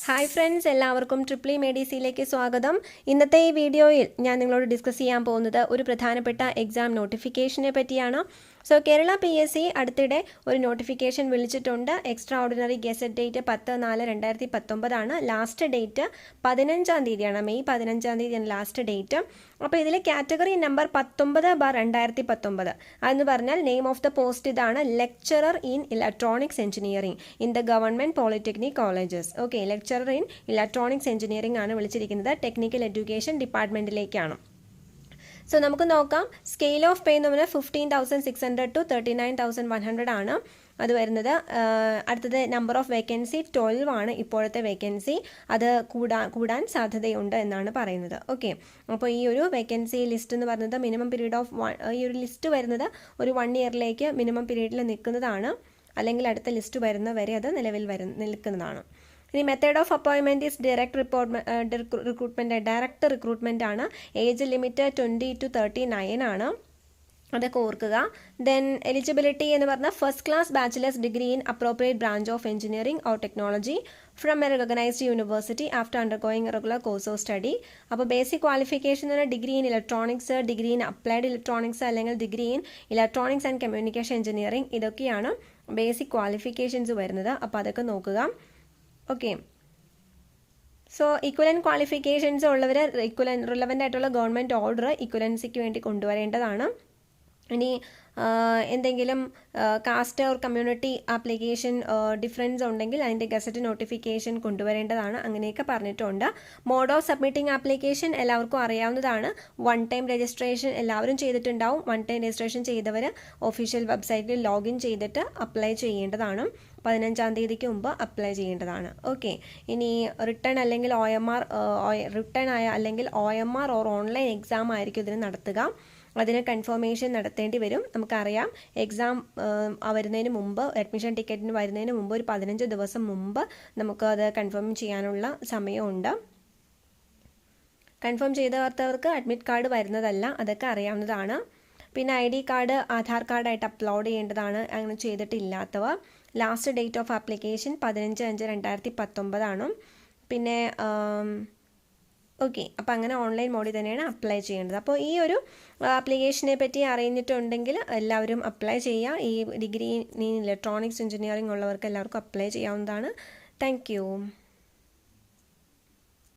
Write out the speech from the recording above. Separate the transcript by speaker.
Speaker 1: Hi friends, എല്ലാവർക്കും triple മെഡിസിയിലേക്ക് സ്വാഗതം. ഇന്നത്തെ ഈ വീഡിയോയിൽ ഞാൻ നിങ്ങളോട് ഡിസ്കസ് ചെയ്യാൻ പോകുന്നത് ഒരു പ്രധാനപ്പെട്ട എക്സാം നോട്ടിഫിക്കേഷനെ പറ്റിയാണ്. കേരള PSC അടുത്തിടെ ഒരു നോട്ടിഫിക്കേഷൻ വിളിച്ചിട്ടുണ്ട്. എക്സ്ട്രാ ഓർഡിനറി ഗസറ്റ് ഡേറ്റ് 10/4/2019 ആണ്. ലാസ്റ്റ് ഡേറ്റ് 15-ാം തീയതിയാണ്. മെയ് 15-ാം തീയതിയാണ് ലാസ്റ്റ് ഡേറ്റ്. അപ്പോൾ ഇതിൽ കാറ്റഗറി നമ്പർ 19/2019 അതെന്ന് പറഞ്ഞാൽ നെയിം ഓഫ് ദ പോസ്റ്റ് ഇതാണ്: lecturer in electronics engineering in the government polytechnic colleges. Okay, lecturer in electronics engineering ആണ് വിളിച്ചിരിക്കുന്നത്. ടെക്നിക്കൽ എഡ്യൂക്കേഷൻ ഡിപ്പാർട്ട്മെൻറ്റിലേക്കാണ്. നമുക്ക് നോക്കാം. സ്കെയിൽ ഓഫ് പേ എന്ന് പറഞ്ഞാൽ 15,600 to 39,100 ആണ് അത് വരുന്നത്. അടുത്തത് നമ്പർ ഓഫ് വേക്കൻസി 12 ആണ് ഇപ്പോഴത്തെ വേക്കൻസി. അത് കൂടാൻ സാധ്യതയുണ്ട് എന്നാണ് പറയുന്നത്. ഓക്കെ, അപ്പോൾ ഈ ഒരു വേക്കൻസി ലിസ്റ്റ് എന്ന് പറയുന്നത് മിനിമം പീരീഡ് ഓഫ് ഈ ഒരു ലിസ്റ്റ് വരുന്നത് ഒരു 1 ഇയറിലേക്ക് മിനിമം പീരീഡിൽ നിൽക്കുന്നതാണ്. അല്ലെങ്കിൽ അടുത്ത ലിസ്റ്റ് വരുന്ന വരെ അത് നിലവിൽ നിൽക്കുന്നതാണ്. ഇനി method of appointment is direct recruitment ആണ്. ഏജ് ലിമിറ്റ് 20 to 39 ആണ്. അതൊക്കെ ഓർക്കുക. ദെൻ എലിജിബിലിറ്റി എന്ന് പറഞ്ഞാൽ first class bachelor's degree in appropriate branch of engineering or technology from a recognised university after undergoing regular course of study. അപ്പോൾ basic qualification എന്ന് പറഞ്ഞാൽ degree in electronics, degree in applied electronics അല്ലെങ്കിൽ degree in electronics and communication engineering, ഇതൊക്കെയാണ് basic qualifications വരുന്നത്. അപ്പോൾ അതൊക്കെ നോക്കുക. Okay, equivalent qualifications ഉള്ളവർ റിലവൻ്റ് ആയിട്ടുള്ള ഗവൺമെൻറ് ഓർഡർ ഇക്വലൻസിക്ക് വേണ്ടി കൊണ്ടുവരേണ്ടതാണ്. ഇനി എന്തെങ്കിലും caste or community application difference ഉണ്ടെങ്കിൽ അതിൻ്റെ ഗസറ്റ് നോട്ടിഫിക്കേഷൻ കൊണ്ടുവരേണ്ടതാണ്. അങ്ങനെയൊക്കെ പറഞ്ഞിട്ടുണ്ട്. മോഡ് ഓഫ് സബ്മിറ്റിംഗ് ആപ്ലിക്കേഷൻ എല്ലാവർക്കും അറിയാവുന്നതാണ്. 1 ടൈം രജിസ്ട്രേഷൻ എല്ലാവരും ചെയ്തിട്ടുണ്ടാവും. 1 ടൈം രജിസ്ട്രേഷൻ ചെയ്തവർ ഒഫീഷ്യൽ വെബ്സൈറ്റിൽ ലോഗിൻ ചെയ്തിട്ട് അപ്ലൈ ചെയ്യേണ്ടതാണ്. 15-ാം തീയതിക്ക് മുമ്പ് അപ്ലൈ ചെയ്യേണ്ടതാണ്. ഓക്കെ, ഇനി റിട്ടേൺ അല്ലെങ്കിൽ OMR ഓർ ഓൺലൈൻ എക്സാം ആയിരിക്കും ഇതിന് നടത്തുക. അതിന് കൺഫർമേഷൻ നടത്തേണ്ടി വരും. നമുക്കറിയാം, എക്സാം വരുന്നതിന് മുമ്പ്, അഡ്മിഷൻ ടിക്കറ്റിന് വരുന്നതിന് മുമ്പ് ഒരു 15 ദിവസം മുമ്പ് നമുക്ക് അത് കൺഫേം ചെയ്യാനുള്ള സമയമുണ്ട്. കൺഫേം ചെയ്തവർക്ക് അഡ്മിറ്റ് കാർഡ് വരുന്നതല്ല, അതൊക്കെ അറിയാവുന്നതാണ്. പിന്നെ ID കാർഡ് ആധാർ കാർഡായിട്ട് അപ്ലോഡ് ചെയ്യേണ്ടതാണ്. അങ്ങനെ ചെയ്തിട്ടില്ലാത്തവർ. ലാസ്റ്റ് ഡേറ്റ് ഓഫ് ആപ്ലിക്കേഷൻ 15/5/2019 ആണ്. പിന്നെ ഓക്കെ, അപ്പോൾ അങ്ങനെ ഓൺലൈൻ മോഡിൽ തന്നെയാണ് അപ്ലൈ ചെയ്യേണ്ടത്. അപ്പോൾ ഈ ഒരു ആപ്ലിക്കേഷനെ പറ്റി അറിഞ്ഞിട്ടുണ്ടെങ്കിൽ എല്ലാവരും അപ്ലൈ ചെയ്യുക. ഈ ഡിഗ്രി ഇൻ ഇലക്ട്രോണിക്സ് എഞ്ചിനീയറിംഗ് ഉള്ളവർക്ക് എല്ലാവർക്കും അപ്ലൈ ചെയ്യാവുന്നതാണ്. താങ്ക്